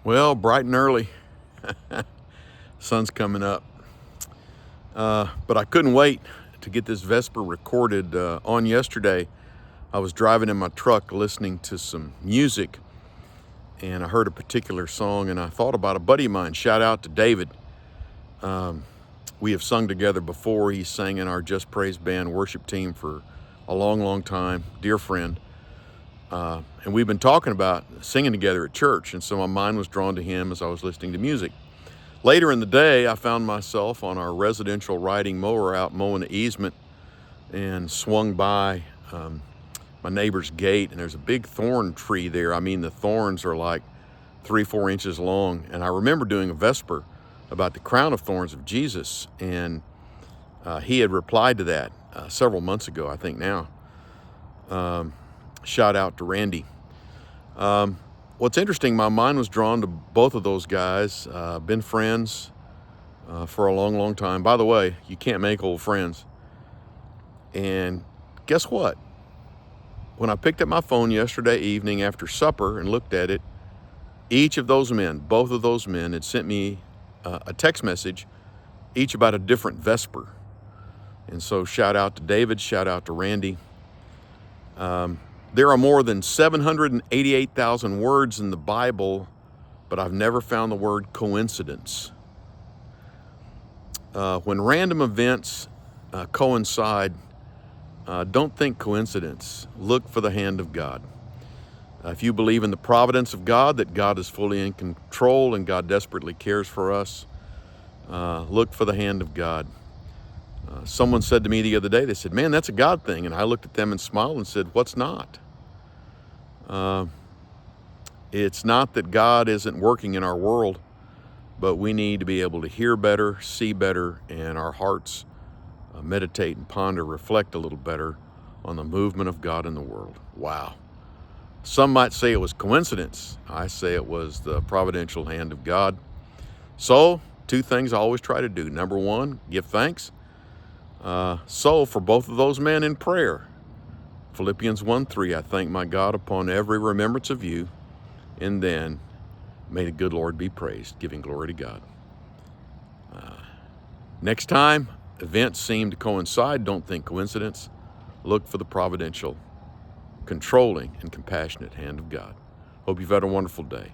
Well, bright and early. Sun's coming up. But I couldn't wait to get this Vesper recorded. On yesterday, I was driving in my truck listening to some music, and I heard a particular song, and I thought about a buddy of mine. Shout out to David. We have sung together before. He sang in our Just Praise Band worship team for a long, long time. Dear friend. And we've been talking about singing together at church, and so my mind was drawn to him as I was listening to music. Later in the day, I found myself on our residential riding mower out mowing the easement and swung by my neighbor's gate, and there's a big thorn tree there. I mean, the thorns are like 3-4 inches long, and I remember doing a Vesper about the crown of thorns of Jesus, and he had replied to that several months ago, I think now. Shout out to Randy. What's interesting, my mind was drawn to both of those guys. Been friends for a long, long time. By the way, you can't make old friends. And guess what? When I picked up my phone yesterday evening after supper and looked at it, each of those men, both of those men, had sent me a text message, each about a different Vesper. And so shout out to David, shout out to Randy. There are more than 788,000 words in the Bible, but I've never found the word coincidence. When random events coincide, don't think coincidence. Look for the hand of God. If you believe in the providence of God, that God is fully in control and God desperately cares for us, look for the hand of God. Someone said to me the other day, they said, "Man, that's a God thing." And I looked at them and smiled and said, "What's not?" It's not that God isn't working in our world, but we need to be able to hear better, see better, and our hearts meditate and ponder, reflect a little better on the movement of God in the world. Wow. Some might say it was coincidence. I say it was the providential hand of God. So, two things I always try to do. Number one, give thanks. So, for both of those men in prayer, Philippians 1:3, I thank my God upon every remembrance of you, and then may the good Lord be praised, giving glory to God. Next time events seem to coincide, don't think coincidence. Look for the providential, controlling, and compassionate hand of God. Hope you've had a wonderful day.